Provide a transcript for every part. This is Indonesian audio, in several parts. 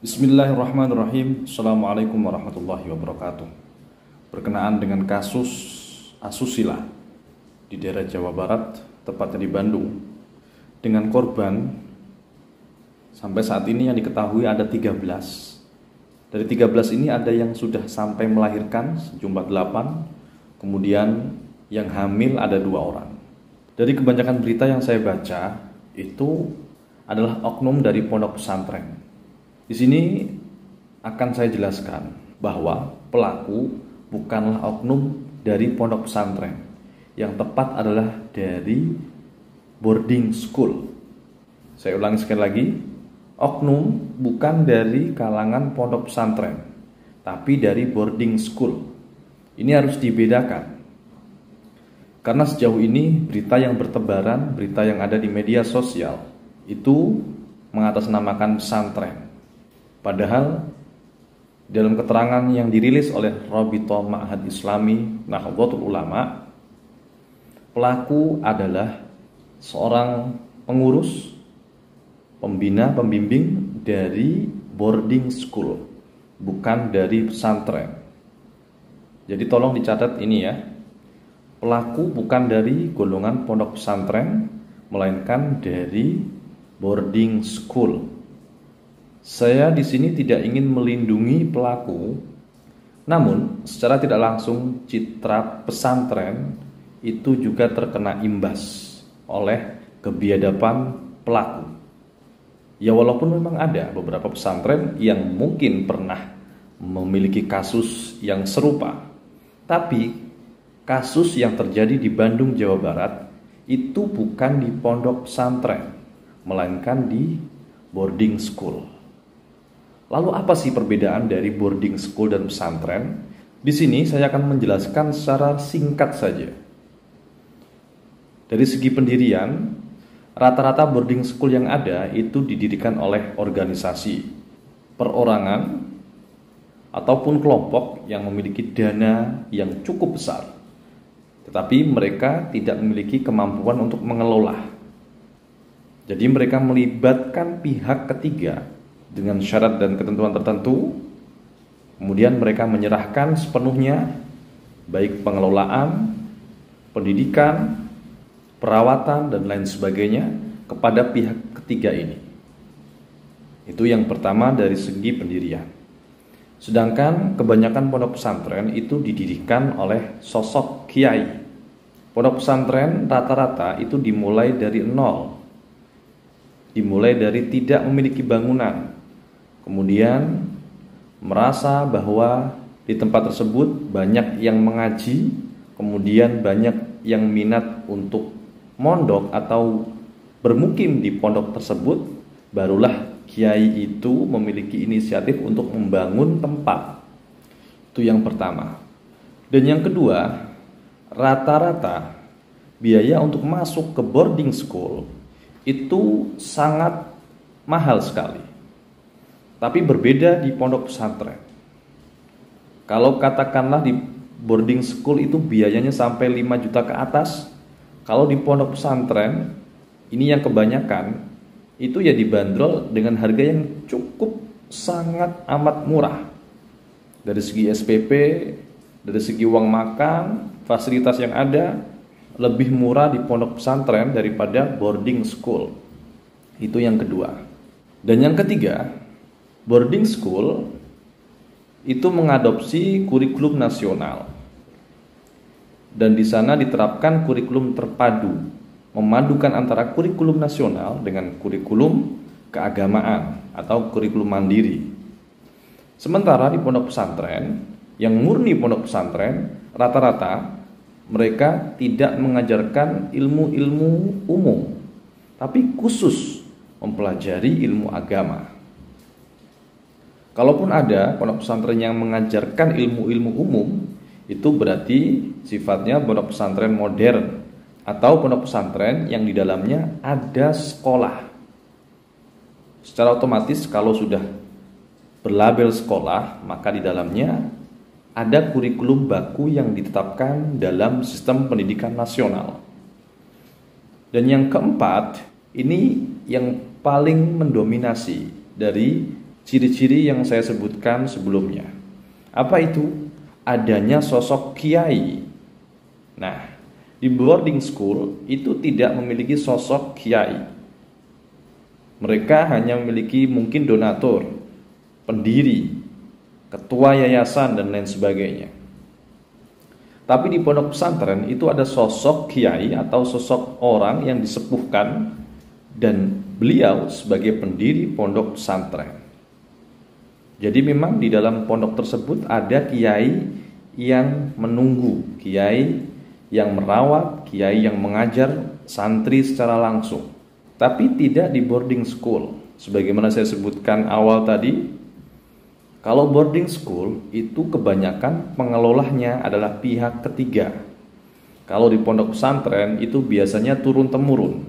Bismillahirrahmanirrahim. Assalamualaikum warahmatullahi wabarakatuh. Berkenaan dengan kasus asusila di daerah Jawa Barat, tepatnya di Bandung, dengan korban sampai saat ini yang diketahui ada 13. Dari 13 ini ada yang sudah sampai melahirkan sejumlah 8, kemudian yang hamil ada 2 orang. Dari kebanyakan berita yang saya baca, itu adalah oknum dari pondok pesantren. Di sini akan saya jelaskan bahwa pelaku bukanlah oknum dari pondok pesantren. Yang tepat adalah dari boarding school. Saya ulangi sekali lagi, oknum bukan dari kalangan pondok pesantren, tapi dari boarding school. Ini harus dibedakan. Karena sejauh ini berita yang bertebaran, berita yang ada di media sosial itu mengatasnamakan pesantren. Padahal dalam keterangan yang dirilis oleh Rabithah Ma'had Islami Nahdlatul Ulama, pelaku adalah seorang pengurus, pembina, pembimbing dari boarding school, bukan dari pesantren. Jadi tolong dicatat ini ya. Pelaku bukan dari golongan pondok pesantren, melainkan dari boarding school. Saya di sini tidak ingin melindungi pelaku, namun secara tidak langsung citra pesantren itu juga terkena imbas oleh kebiadaban pelaku. Ya walaupun memang ada beberapa pesantren yang mungkin pernah memiliki kasus yang serupa, tapi kasus yang terjadi di Bandung, Jawa Barat itu bukan di pondok pesantren, melainkan di boarding school. Lalu apa sih perbedaan dari boarding school dan pesantren? Di sini saya akan menjelaskan secara singkat saja. Dari segi pendirian, rata-rata boarding school yang ada itu didirikan oleh organisasi, perorangan, ataupun kelompok yang memiliki dana yang cukup besar. Tetapi mereka tidak memiliki kemampuan untuk mengelola. Jadi mereka melibatkan pihak ketiga dengan syarat dan ketentuan tertentu, kemudian mereka menyerahkan sepenuhnya baik pengelolaan, pendidikan, perawatan, dan lain sebagainya kepada pihak ketiga ini. Itu yang pertama dari segi pendirian. Sedangkan kebanyakan pondok pesantren itu didirikan oleh sosok kiai. Pondok pesantren rata-rata itu dimulai dari nol, dimulai dari tidak memiliki bangunan. Kemudian merasa bahwa di tempat tersebut banyak yang mengaji, kemudian banyak yang minat untuk mondok atau bermukim di pondok tersebut, barulah kiai itu memiliki inisiatif untuk membangun tempat. Itu yang pertama. Dan yang kedua, rata-rata biaya untuk masuk ke boarding school itu sangat mahal sekali. Tapi berbeda di pondok pesantren. Kalau katakanlah di boarding school itu biayanya sampai 5 juta ke atas, kalau di pondok pesantren ini yang kebanyakan itu ya dibanderol dengan harga yang cukup sangat amat murah. Dari segi SPP, dari segi uang makan, fasilitas yang ada lebih murah di pondok pesantren daripada boarding school. Itu yang kedua. Dan yang ketiga, boarding school itu mengadopsi kurikulum nasional. Dan di sana diterapkan kurikulum terpadu, memadukan antara kurikulum nasional dengan kurikulum keagamaan atau kurikulum mandiri. Sementara di pondok pesantren, yang murni pondok pesantren, rata-rata mereka tidak mengajarkan ilmu-ilmu umum, tapi khusus mempelajari ilmu agama. Kalaupun ada pondok pesantren yang mengajarkan ilmu-ilmu umum, itu berarti sifatnya pondok pesantren modern atau pondok pesantren yang di dalamnya ada sekolah. Secara otomatis kalau sudah berlabel sekolah, maka di dalamnya ada kurikulum baku yang ditetapkan dalam sistem pendidikan nasional. Dan yang keempat, ini yang paling mendominasi dari ciri-ciri yang saya sebutkan sebelumnya. Apa itu? Adanya sosok kiai. Nah, di boarding school itu tidak memiliki sosok kiai. Mereka hanya memiliki mungkin donatur, pendiri, ketua yayasan, dan lain sebagainya. Tapi di pondok pesantren itu ada sosok kiai atau sosok orang yang disepuhkan, dan beliau sebagai pendiri pondok pesantren. Jadi memang di dalam pondok tersebut ada kiai yang menunggu, kiai yang merawat, kiai yang mengajar santri secara langsung. Tapi tidak di boarding school. Sebagaimana saya sebutkan awal tadi, kalau boarding school itu kebanyakan pengelolanya adalah pihak ketiga. Kalau di pondok pesantren itu biasanya turun-temurun.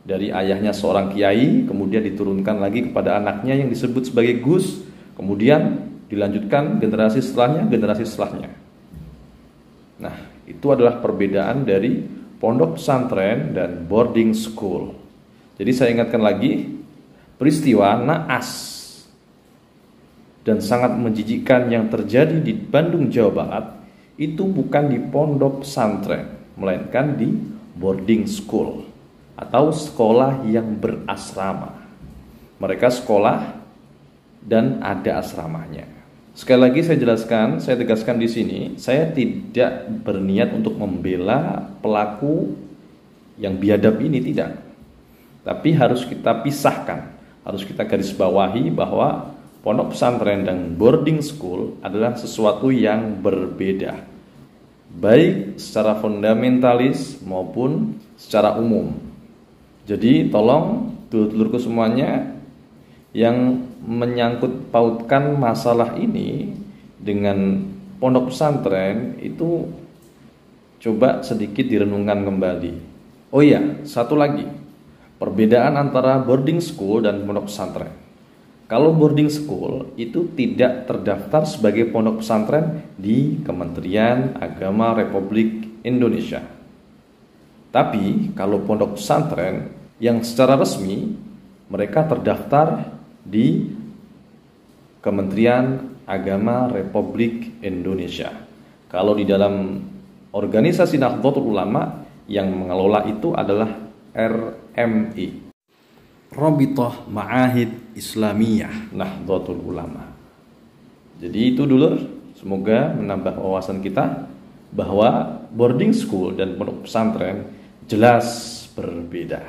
Dari ayahnya seorang kiai, kemudian diturunkan lagi kepada anaknya yang disebut sebagai gus, kemudian dilanjutkan generasi setelahnya. Nah, itu adalah perbedaan dari pondok pesantren dan boarding school. Jadi saya ingatkan lagi, peristiwa naas dan sangat menjijikkan yang terjadi di Bandung, Jawa Barat itu bukan di pondok pesantren, melainkan di boarding school atau sekolah yang berasrama. Mereka sekolah dan ada asramanya. Sekali lagi saya jelaskan, saya tegaskan di sini, saya tidak berniat untuk membela pelaku yang biadab ini, tidak. Tapi harus kita pisahkan, harus kita garis bawahi bahwa pondok pesantren dan boarding school adalah sesuatu yang berbeda, baik secara fundamentalis maupun secara umum. Jadi tolong dulur-dulurku semuanya yang menyangkut pautkan masalah ini dengan pondok pesantren itu coba sedikit direnungkan kembali. Oh iya, satu lagi, perbedaan antara boarding school dan pondok pesantren. Kalau boarding school itu tidak terdaftar sebagai pondok pesantren di Kementerian Agama Republik Indonesia. Tapi kalau pondok pesantren yang secara resmi mereka terdaftar di Kementerian Agama Republik Indonesia. Kalau di dalam organisasi Nahdlatul Ulama yang mengelola itu adalah RMI, Rabithah Ma'ahid Islamiyah Nahdlatul Ulama. Jadi itu dulu, semoga menambah wawasan kita bahwa boarding school dan pondok pesantren jelas berbeda.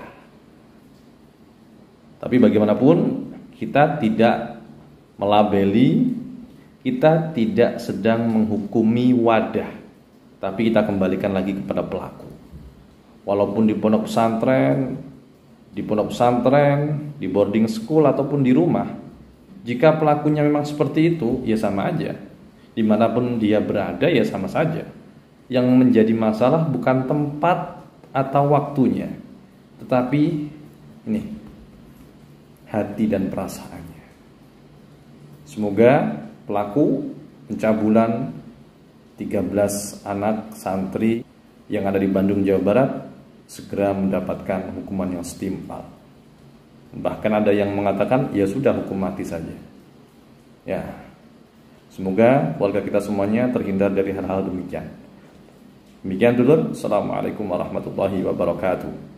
Tapi bagaimanapun kita tidak melabeli, kita tidak sedang menghukumi wadah, tapi kita kembalikan lagi kepada pelaku. Walaupun di pondok pesantren, di boarding school ataupun di rumah, jika pelakunya memang seperti itu, ya sama aja. Dimanapun dia berada, ya sama saja. Yang menjadi masalah bukan tempat atau waktunya, tetapi ini hati dan perasaannya. Semoga pelaku pencabulan 13 anak santri yang ada di Bandung, Jawa Barat segera mendapatkan hukuman yang setimpal. Bahkan ada yang mengatakan ya sudah, hukum mati saja. Ya, semoga keluarga kita semuanya terhindar dari hal-hal demikian. Demikian dulu. Assalamualaikum warahmatullahi wabarakatuh.